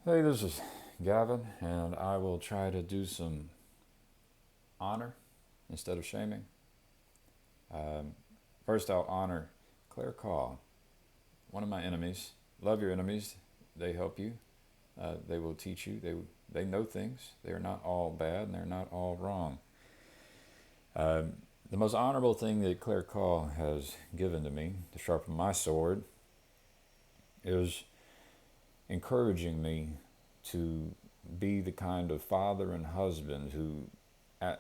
Hey, this is Gavin, and I will try to do some honor instead of shaming. Um, First, I'll honor Claire Call, one of my enemies. Love your enemies; they help you. They will teach you. They know things. They are not all bad, and they're not all wrong. Um, the most honorable thing that Claire Call has given to me to sharpen my sword is encouraging me to be the kind of father and husband who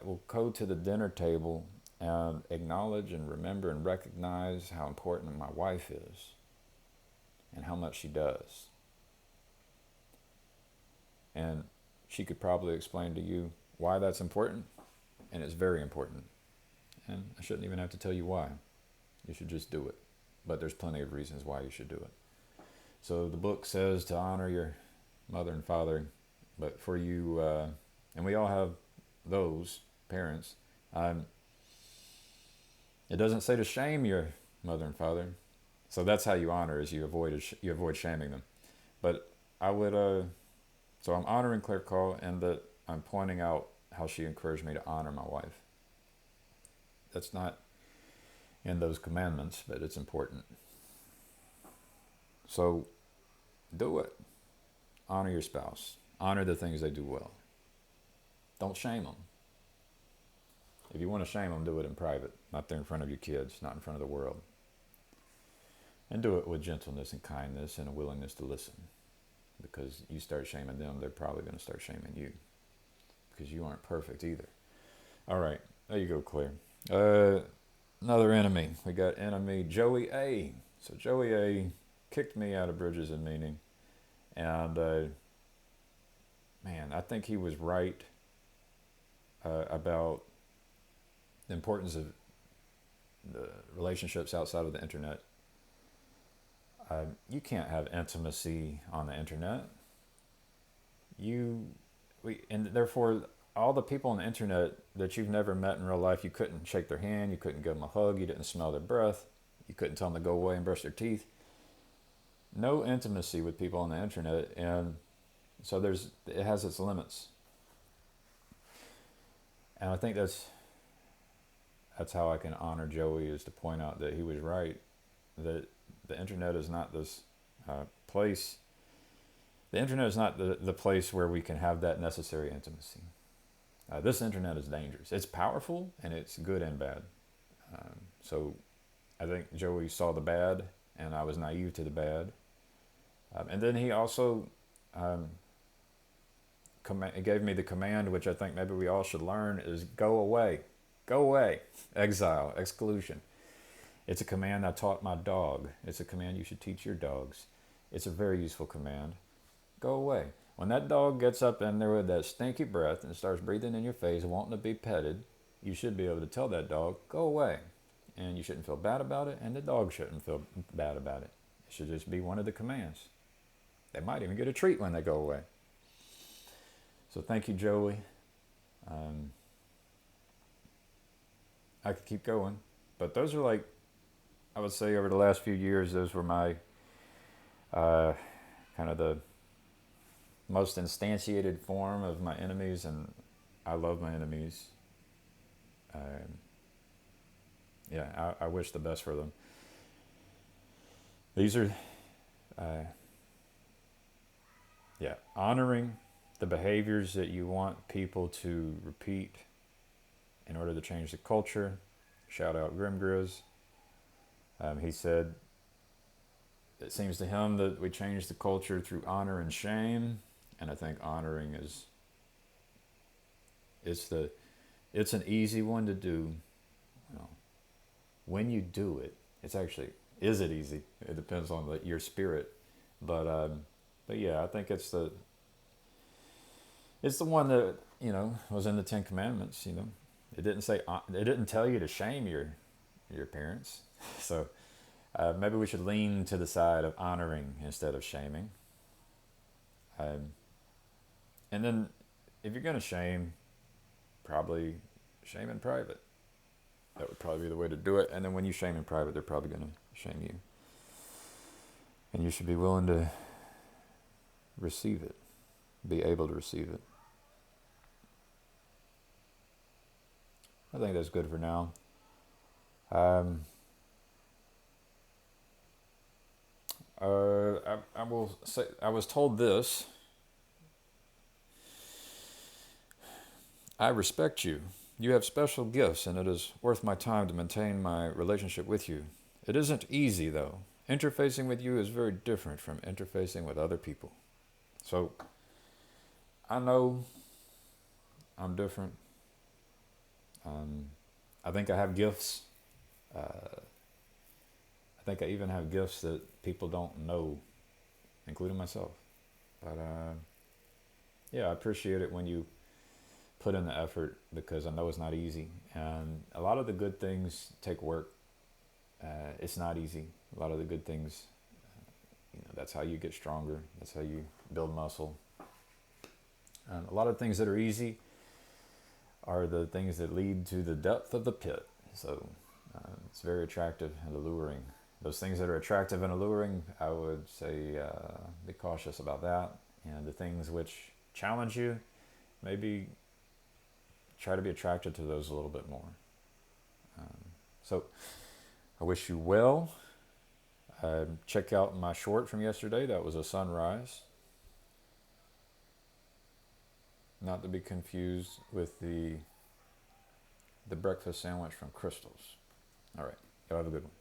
will go to the dinner table and acknowledge and remember and recognize how important my wife is and how much she does. And she could probably explain to you why that's important, and it's very important. And I shouldn't even have to tell you why. You should just do it. But there's plenty of reasons why you should do it. So the book says to honor your mother and father, but for you, and we all have those parents. Um, it doesn't say to shame your mother and father, so that's how you honor is you avoid shaming them. But I would so I'm honoring Claire Call, and that I'm pointing out how she encouraged me to honor my wife. That's not in those commandments, but it's important. So do it. Honor your spouse. Honor the things they do well. Don't shame them. If you want to shame them, do it in private, not there in front of your kids, not in front of the world. And do it with gentleness and kindness and a willingness to listen. Because you start shaming them, they're probably going to start shaming you. Because you aren't perfect either. All right, there you go, Claire. Another enemy. We got enemy Joey A. So Joey A kicked me out of Bridges and Meaning. And man, I think he was right about the importance of the relationships outside of the internet. You can't have intimacy on the internet. And therefore, all the people on the internet that you've never met in real life, you couldn't shake their hand, you couldn't give them a hug, you didn't smell their breath, you couldn't tell them to go away and brush their teeth. No intimacy with people on the internet, and so it has its limits. And I think that's how I can honor Joey, is to point out that he was right, that the internet is not this place. The internet is not the place where we can have that necessary intimacy. This internet is dangerous. It's powerful and it's good and bad. So I think Joey saw the bad, and I was naive to the bad. And then he also gave me the command, which I think maybe we all should learn, is go away. Go away. Exile, exclusion. It's a command I taught my dog. It's a command you should teach your dogs. It's a very useful command. Go away. When that dog gets up in there with that stinky breath and starts breathing in your face, wanting to be petted, you should be able to tell that dog, go away. And you shouldn't feel bad about it, and the dog shouldn't feel bad about it. It should just be one of the commands. They might even get a treat when they go away. So thank you, Joey. I could keep going, but those are like, I would say over the last few years, those were my kind of the most instantiated form of my enemies, and I love my enemies. I wish the best for them. These are, honoring the behaviors that you want people to repeat in order to change the culture. Shout out Grimgriz. He said, it seems to him that we change the culture through honor and shame, and I think honoring it's an easy one to do. You know, when you do it, is it easy? It depends on your spirit, but yeah, I think it's the one that was in the Ten Commandments. It didn't tell you to shame your parents, so. Maybe we should lean to the side of honoring instead of shaming. And then if you're going to shame, probably shame in private. That would probably be the way to do it. And then when you shame in private, they're probably going to shame you. And you should be willing to receive it. be able to receive it. I think that's good for now. Um, I will say, I was told this. I respect you. You have special gifts, and it is worth my time to maintain my relationship with you. It isn't easy, though. Interfacing with you is very different from interfacing with other people. So, I know I'm different. Um, I think I have gifts. I think I even have gifts that people don't know, including myself. But yeah, I appreciate it when you put in the effort because I know it's not easy. And a lot of the good things take work. It's not easy. A lot of the good things, that's how you get stronger. That's how you build muscle. And a lot of things that are easy are the things that lead to the depth of the pit. So it's very attractive and alluring. Those things that are attractive and alluring, I would say be cautious about that. And the things which challenge you, maybe try to be attracted to those a little bit more. So I wish you well. Check out my short from yesterday. That was a sunrise. Not to be confused with the breakfast sandwich from Crystal's. All right. Y'all have a good one.